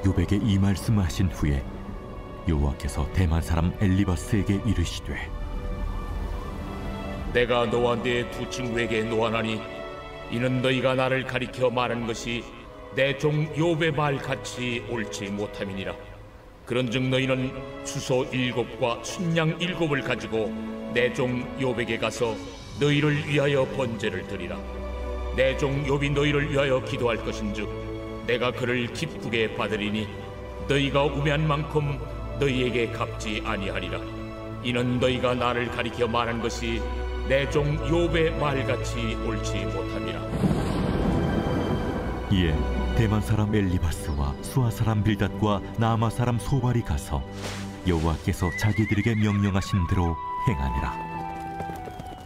욥에게 이 말씀하신 후에 여호와께서 대만 사람 엘리바스에게 이르시되 내가 너와 네 두 친구에게 노하나니 이는 너희가 나를 가리켜 말한 것이 내 종 욥의 말같이 옳지 못함이니라. 그런즉 너희는 수소 7과 순양 7을 가지고 내 종 욥에게 가서 너희를 위하여 번제를 드리라. 내 종 욥이 너희를 위하여 기도할 것인즉 내가 그를 기쁘게 받으리니 너희가 우매한 만큼 너희에게 갚지 아니하리라. 이는 너희가 나를 가리켜 말한 것이 내 종 욥의 말같이 옳지 못함이라. 이에 대만 사람 엘리바스와 수아 사람 빌닷과 나아마 사람 소발이 가서 여호와께서 자기들에게 명령하신 대로 행하니라.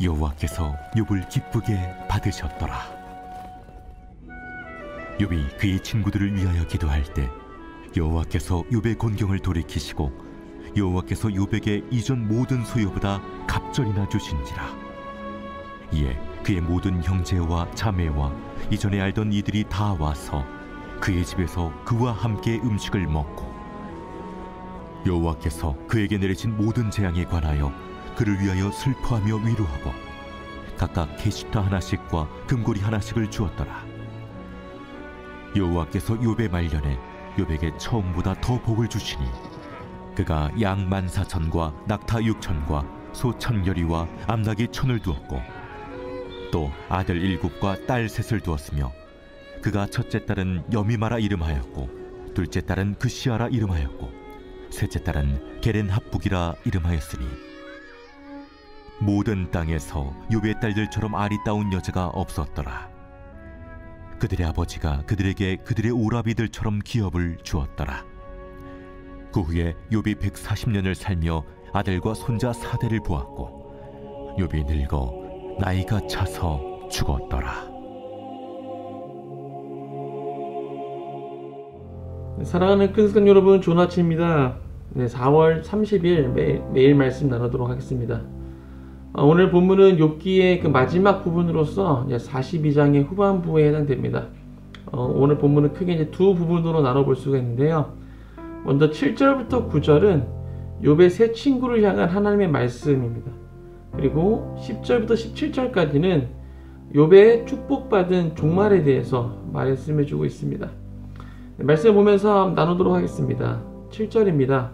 여호와께서 욥을 기쁘게 받으셨더라. 욥이 그의 친구들을 위하여 기도할 때 여호와께서 욥의 곤경을 돌이키시고 여호와께서 욥에게 이전 모든 소유보다 갑절이나 주신지라. 이에 그의 모든 형제와 자매와 이전에 알던 이들이 다 와서 그의 집에서 그와 함께 음식을 먹고 여호와께서 그에게 내리신 모든 재앙에 관하여 그를 위하여 슬퍼하며 위로하고 각각 게시타 하나씩과 금고리 하나씩을 주었더라. 여호와께서 욥의 말년에 욥에게 처음보다 더 복을 주시니 그가 양 14,000과 낙타 6,000과 소 1,000여리와 암낙이 1,000을 두었고 또 아들 7과 딸 3을 두었으며 그가 첫째 딸은 여미마라 이름하였고 둘째 딸은 그시아라 이름하였고 셋째 딸은 게렌합북이라 이름하였으니 모든 땅에서 욥의 딸들처럼 아리따운 여자가 없었더라. 그들의 아버지가 그들에게 그들의 오라비들처럼 기업을 주었더라. 그 후에 욥이 140년을 살며 아들과 손자 4대를 보았고 욥이 늙어 나이가 차서 죽었더라. 사랑하는 크리스찬 여러분, 좋은 아침입니다. 4월 30일 매일 말씀 나누도록 하겠습니다. 오늘 본문은 욥기의 그 마지막 부분으로서 42장의 후반부에 해당됩니다. 오늘 본문은 크게 이제 두 부분으로 나눠볼 수가 있는데요. 먼저 7절부터 9절은 욥의 세 친구를 향한 하나님의 말씀입니다. 그리고 10절부터 17절까지는 욥의 축복받은 종말에 대해서 말씀해주고 있습니다. 말씀을 보면서 나누도록 하겠습니다. 7절입니다.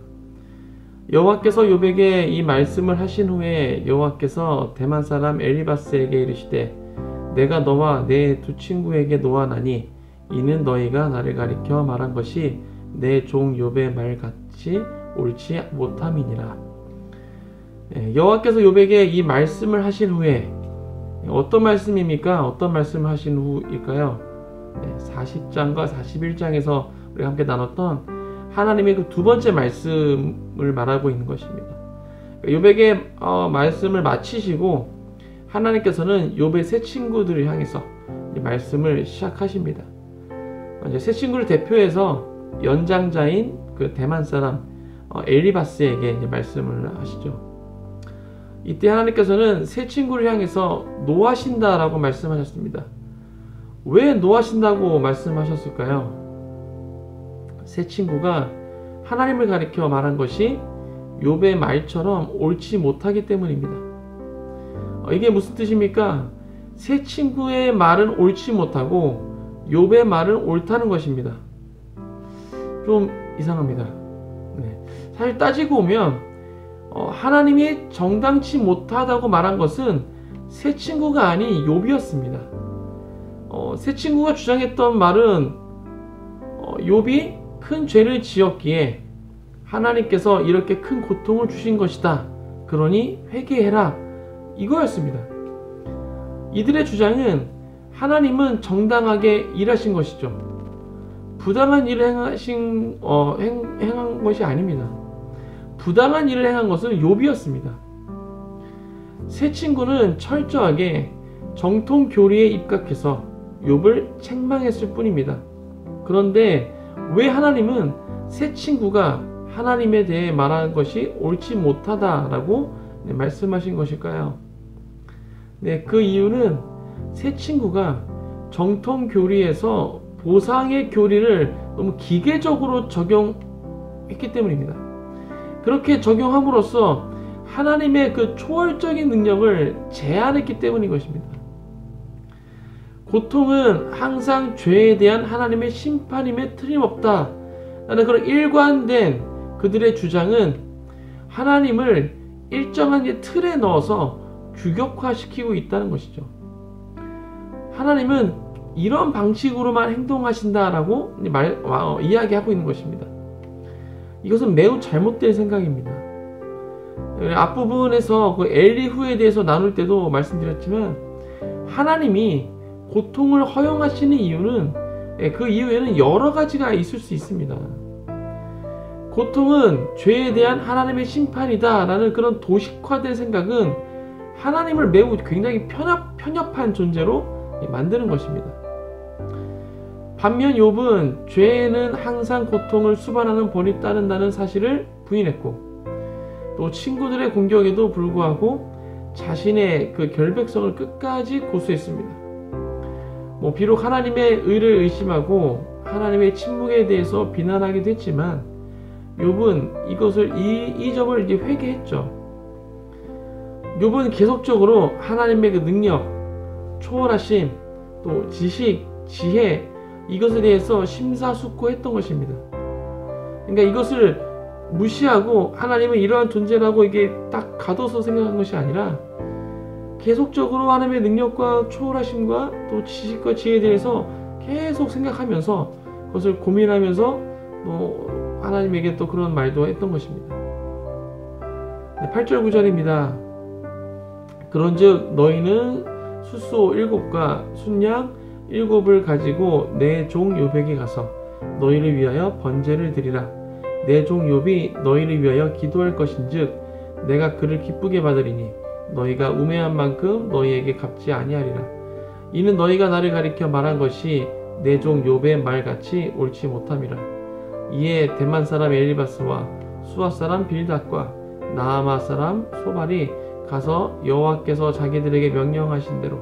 여호와께서 욥에게 이 말씀을 하신 후에 여호와께서 대만 사람 엘리바스에게 이르시되 내가 너와 내 두 친구에게 노하나니 이는 너희가 나를 가리켜 말한 것이 내 종 욥의 말같이 옳지 못함이니라. 여호와께서 욥에게 이 말씀을 하신 후에 어떤 말씀입니까? 어떤 말씀을 하신 후일까요? 40장과 41장에서 우리가 함께 나눴던 하나님의 그 두 번째 말씀을 말하고 있는 것입니다. 욥에게 말씀을 마치시고 하나님께서는 욥의 세 친구들을 향해서 이 말씀을 시작하십니다. 이제 세 친구를 대표해서 연장자인 그 대만 사람 엘리바스에게 이제 말씀을 하시죠. 이때 하나님께서는 세 친구를 향해서 노하신다라고 말씀하셨습니다. 왜 노하신다고 말씀하셨을까요? 세 친구가 하나님을 가리켜 말한 것이 욥의 말처럼 옳지 못하기 때문입니다. 이게 무슨 뜻입니까? 세 친구의 말은 옳지 못하고 욥의 말은 옳다는 것입니다. 좀 이상합니다. 사실 따지고 보면 하나님이 정당치 못하다고 말한 것은 세 친구가 아닌 욥이었습니다. 세 친구가 주장했던 말은 욥이 큰 죄를 지었기에 하나님께서 이렇게 큰 고통을 주신 것이다. 그러니 회개해라. 이거였습니다. 이들의 주장은 하나님은 정당하게 일하신 것이죠. 부당한 일을 행한 것이 아닙니다. 부당한 일을 행한 것은 욥이었습니다. 세 친구는 철저하게 정통 교리에 입각해서 욥을 책망했을 뿐입니다. 그런데 왜 하나님은 세 친구가 하나님에 대해 말하는 것이 옳지 못하다라고 말씀하신 것일까요? 그 이유는 세 친구가 정통 교리에서 보상의 교리를 너무 기계적으로 적용했기 때문입니다. 그렇게 적용함으로써 하나님의 그 초월적인 능력을 제한했기 때문인 것입니다. 고통은 항상 죄에 대한 하나님의 심판임에 틀림없다 라는 그런 일관된 그들의 주장은 하나님을 일정한 틀에 넣어서 규격화시키고 있다는 것이죠. 하나님은 이런 방식으로만 행동하신다라고 이야기하고 있는 것입니다. 이것은 매우 잘못된 생각입니다. 앞부분에서 그 엘리후에 대해서 나눌 때도 말씀드렸지만 하나님이 고통을 허용하시는 이유는 그 이유에는 여러 가지가 있을 수 있습니다. 고통은 죄에 대한 하나님의 심판이다 라는 그런 도식화된 생각은 하나님을 매우 굉장히 편협한 존재로 만드는 것입니다. 반면 욥은 죄에는 항상 고통을 수반하는 벌이 따른다는 사실을 부인했고 또 친구들의 공격에도 불구하고 자신의 그 결백성을 끝까지 고수했습니다. 비록 하나님의 의를 의심하고 하나님의 침묵에 대해서 비난하기도 했지만 욥은 이 점을 이제 회개했죠. 욥은 계속적으로 하나님의 그 능력, 초월하심, 또 지식, 지혜 이것에 대해서 심사숙고했던 것입니다. 그러니까 이것을 무시하고 하나님은 이러한 존재라고 이게 딱 가둬서 생각한 것이 아니라 계속적으로 하나님의 능력과 초월하심과 또 지식과 지혜에 대해서 계속 생각하면서 그것을 고민하면서 하나님에게 또 그런 말도 했던 것입니다. 8절 9절입니다. 그런즉 너희는 숫소 7과 순양 7을 가지고 내 종 욥에게 가서 너희를 위하여 번제를 드리라. 내 종 욥이 너희를 위하여 기도할 것인즉 내가 그를 기쁘게 받으리니 너희가 우매한 만큼 너희에게 갚지 아니하리라. 이는 너희가 나를 가리켜 말한 것이 내 종 욥의 말같이 옳지 못함이라. 이에 대만 사람 엘리바스와 수아 사람 빌닷과 나아마 사람 소발이 가서 여호와께서 자기들에게 명령하신 대로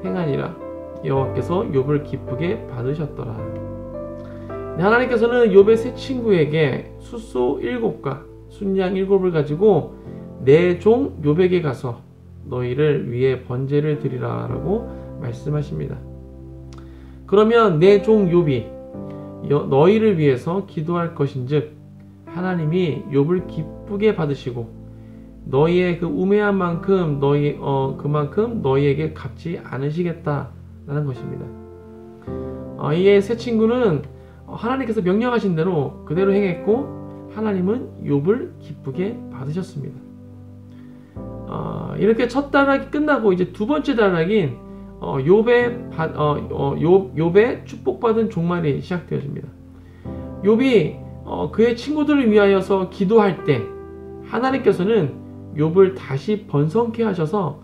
행하니라. 여호와께서 욥을 기쁘게 받으셨더라. 하나님께서는 욥의 세 친구에게 숫소 7과 순양 7을 가지고 내 종 욥에게 가서 너희를 위해 번제를 드리라 라고 말씀하십니다. 그러면 내 종 욥이 너희를 위해서 기도할 것인즉 하나님이 욥을 기쁘게 받으시고 너희의 그 우매한 만큼 그만큼 너희에게 갚지 않으시겠다라는 것입니다. 이에 세 친구는 하나님께서 명령하신 대로 그대로 행했고 하나님은 욥을 기쁘게 받으셨습니다. 이렇게 첫 단락이 끝나고 이제 두 번째 단락인 욥의 축복받은 종말이 시작되어집니다. 욥이 그의 친구들을 위하여서 기도할 때 하나님께서는 욥을 다시 번성케 하셔서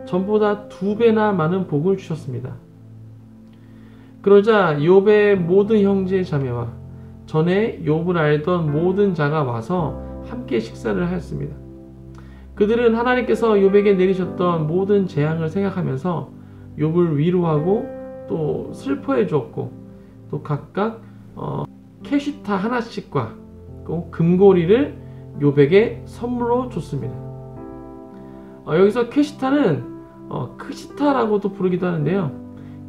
전보다 2배나 많은 복을 주셨습니다. 그러자 욥의 모든 형제 자매와 전에 욥을 알던 모든 자가 와서 함께 식사를 하였습니다. 그들은 하나님께서 욥에게 내리셨던 모든 재앙을 생각하면서 욥을 위로하고 또 슬퍼해 주었고 또 각각 캐시타 하나씩과 또 금고리를 욥에게 선물로 줬습니다. 여기서 캐시타는 크시타라고도 부르기도 하는데요.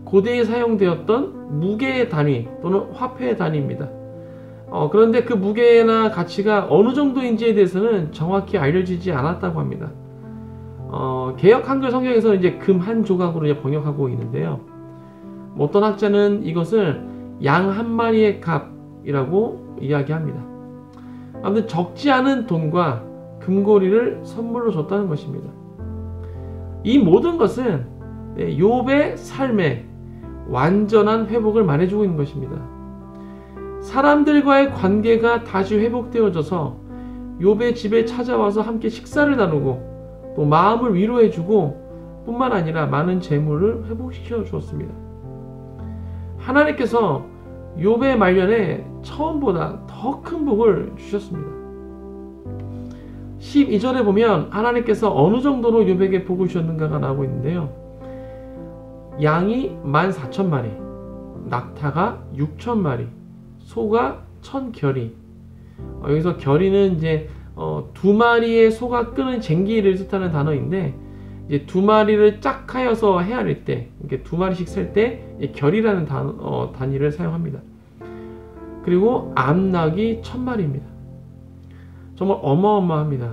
고대에 사용되었던 무게의 단위 또는 화폐의 단위입니다. 그런데 그 무게나 가치가 어느 정도인지에 대해서는 정확히 알려지지 않았다고 합니다. 개역 한글 성경에서는 이제 금 한 조각으로 이제 번역하고 있는데요. 어떤 학자는 이것을 양 한 마리의 값이라고 이야기합니다. 아무튼 적지 않은 돈과 금고리를 선물로 줬다는 것입니다. 이 모든 것은 욥의 삶에 완전한 회복을 말해주고 있는 것입니다. 사람들과의 관계가 다시 회복되어져서 욥의 집에 찾아와서 함께 식사를 나누고 또 마음을 위로해주고 뿐만 아니라 많은 재물을 회복시켜 주었습니다. 하나님께서 욥의 말년에 처음보다 더 큰 복을 주셨습니다. 12절에 보면 하나님께서 어느 정도로 욥에게 복을 주셨는가가 나오고 있는데요. 양이 14,000마리, 낙타가 6,000마리, 소가 1,000결이. 여기서 결이는 이제 2마리의 소가 끄는 쟁기를 뜻하는 단어인데, 이제 2마리를 짝하여서 헤아릴 때, 이렇게 2마리씩 셀 때 결이라는 단위를 사용합니다. 그리고 암낙이 1,000마리입니다. 정말 어마어마합니다.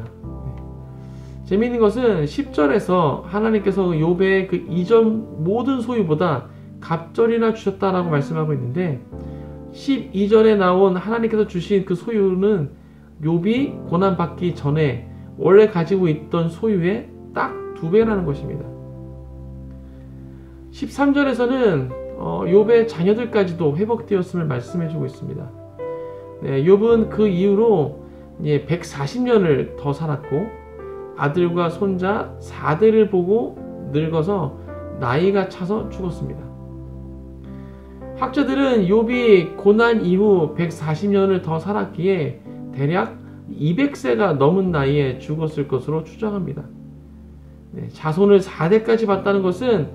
재미있는 것은 10절에서 하나님께서 욥의 그 이전 모든 소유보다 갑절이나 주셨다라고 말씀하고 있는데, 12절에 나온 하나님께서 주신 그 소유는 욥이 고난받기 전에 원래 가지고 있던 소유의 딱 2배라는 것입니다. 13절에서는 욥의 자녀들까지도 회복되었음을 말씀해주고 있습니다. 네, 욥은 그 이후로 140년을 더 살았고, 아들과 손자 4대를 보고 늙어서 나이가 차서 죽었습니다. 학자들은 욥이 고난 이후 140년을 더 살았기에 대략 200세가 넘은 나이에 죽었을 것으로 추정합니다. 네, 자손을 4대까지 봤다는 것은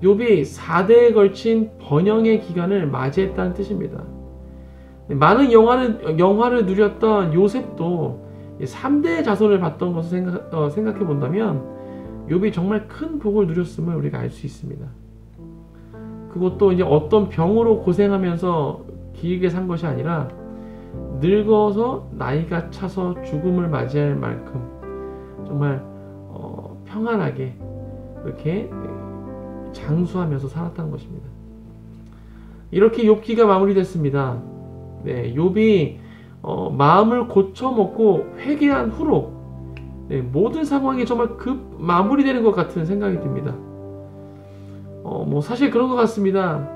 욥이 4대에 걸친 번영의 기간을 맞이했다는 뜻입니다. 네, 많은 영화를 누렸던 요셉도 3대의 자손을 봤던 것을 생각해 본다면 욥이 정말 큰 복을 누렸음을 우리가 알 수 있습니다. 그것도 이제 어떤 병으로 고생하면서 길게 산 것이 아니라 늙어서 나이가 차서 죽음을 맞이할 만큼 정말 평안하게 이렇게 장수하면서 살았다는 것입니다. 이렇게 욥기가 마무리됐습니다. 네, 욥이 마음을 고쳐먹고 회개한 후로 모든 상황이 정말 급 마무리되는 것 같은 생각이 듭니다. 사실 그런 것 같습니다.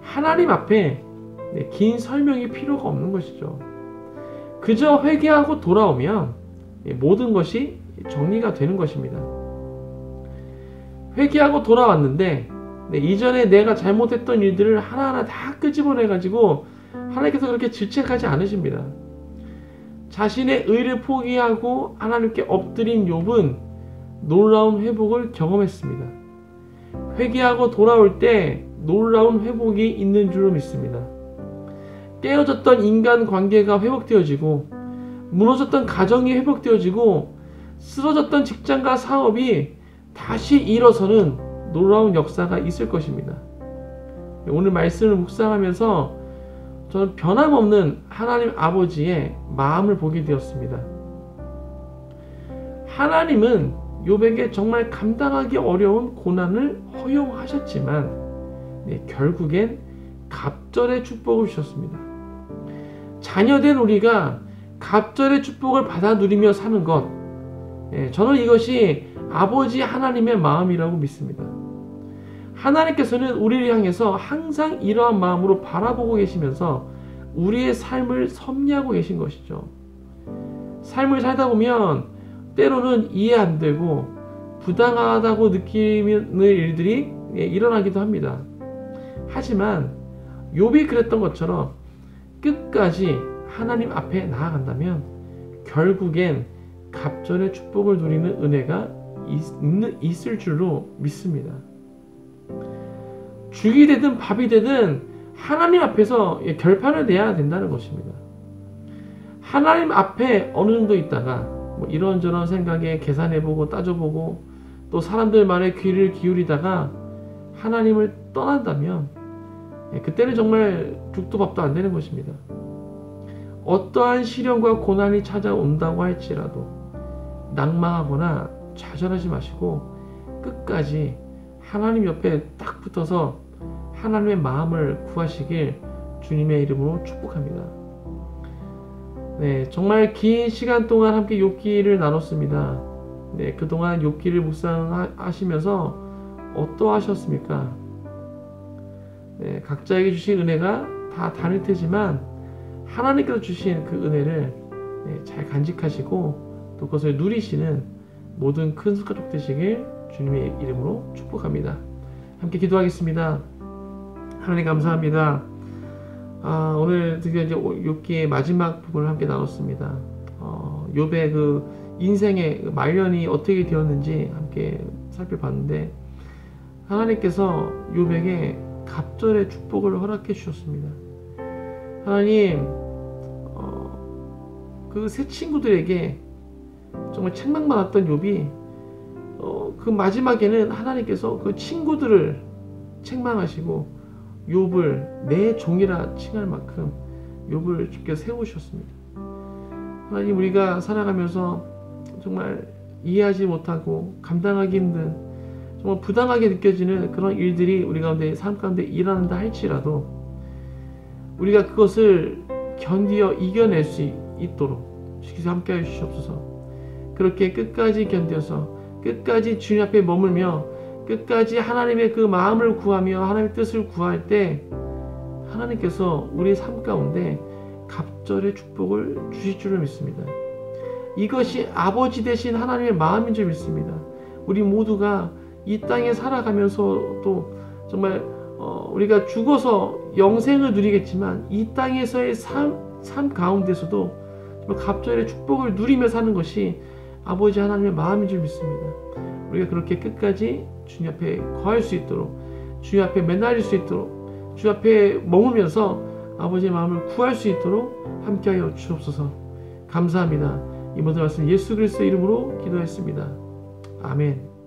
하나님 앞에 긴 설명이 필요가 없는 것이죠. 그저 회개하고 돌아오면 모든 것이 정리가 되는 것입니다. 회개하고 돌아왔는데 이전에 내가 잘못했던 일들을 하나하나 다 끄집어내가지고 하나님께서 그렇게 질책하지 않으십니다. 자신의 의를 포기하고 하나님께 엎드린 욥은 놀라운 회복을 경험했습니다. 회개하고 돌아올 때 놀라운 회복이 있는 줄로 믿습니다. 깨어졌던 인간관계가 회복되어지고, 무너졌던 가정이 회복되어지고, 쓰러졌던 직장과 사업이 다시 일어서는 놀라운 역사가 있을 것입니다. 오늘 말씀을 묵상하면서 저는 변함없는 하나님 아버지의 마음을 보게 되었습니다. 하나님은 욥에게 정말 감당하기 어려운 고난을 허용하셨지만 결국엔 갑절의 축복을 주셨습니다. 자녀된 우리가 갑절의 축복을 받아 누리며 사는 것, 저는 이것이 아버지 하나님의 마음이라고 믿습니다. 하나님께서는 우리를 향해서 항상 이러한 마음으로 바라보고 계시면서 우리의 삶을 섭리하고 계신 것이죠. 삶을 살다 보면 때로는 이해 안 되고 부당하다고 느끼는 일들이 일어나기도 합니다. 하지만 욥이 그랬던 것처럼 끝까지 하나님 앞에 나아간다면 결국엔 갑절의 축복을 누리는 은혜가 있을 줄로 믿습니다. 죽이 되든 밥이 되든 하나님 앞에서 결판을 내야 된다는 것입니다. 하나님 앞에 어느 정도 있다가 이런저런 생각에 계산해보고 따져보고 또 사람들 말에 귀를 기울이다가 하나님을 떠난다면 그때는 정말 죽도 밥도 안 되는 것입니다. 어떠한 시련과 고난이 찾아온다고 할지라도 낭망하거나 좌절하지 마시고 끝까지 하나님 옆에 딱 붙어서 하나님의 마음을 구하시길 주님의 이름으로 축복합니다. 네, 정말 긴 시간 동안 함께 욥기를 나눴습니다. 네, 그동안 욥기를 묵상하시면서 어떠하셨습니까? 네, 각자에게 주신 은혜가 다 다를 테지만 하나님께서 주신 그 은혜를 잘 간직하시고 또 그것을 누리시는 모든 큰 가족 되시길 주님의 이름으로 축복합니다. 함께 기도하겠습니다. 하나님 감사합니다. 오늘 드디어 이제 욥기의 마지막 부분을 함께 나눴습니다. 욥의 그 인생의 말년이 어떻게 되었는지 함께 살펴봤는데 하나님께서 욥에게 갑절의 축복을 허락해 주셨습니다. 하나님, 그 세 친구들에게 정말 책망받았던 욥이 그 마지막에는 하나님께서 그 친구들을 책망하시고 욥을 내 종이라 칭할 만큼 욥을 주께 세우셨습니다. 하나님, 우리가 살아가면서 정말 이해하지 못하고 감당하기 힘든 정말 부당하게 느껴지는 그런 일들이 우리 가운데 삶 가운데 일어난다 할지라도 우리가 그것을 견디어 이겨낼 수 있도록 주께서 함께하여 주시옵소서. 그렇게 끝까지 견뎌서 끝까지 주님 앞에 머물며 끝까지 하나님의 그 마음을 구하며 하나님의 뜻을 구할 때 하나님께서 우리 삶 가운데 갑절의 축복을 주실 줄을 믿습니다. 이것이 아버지 되신 하나님의 마음인 줄 믿습니다. 우리 모두가 이 땅에 살아가면서도 정말 우리가 죽어서 영생을 누리겠지만 이 땅에서의 삶 가운데서도 정말 갑절의 축복을 누리며 사는 것이 아버지 하나님의 마음인 줄 믿습니다. 우리가 그렇게 끝까지 주님 앞에 거할 수 있도록 주님 앞에 매달릴 수 있도록 주 앞에 머물면서 아버지의 마음을 구할 수 있도록 함께하여 주옵소서. 감사합니다. 이 모든 말씀 예수 그리스도의 이름으로 기도했습니다. 아멘.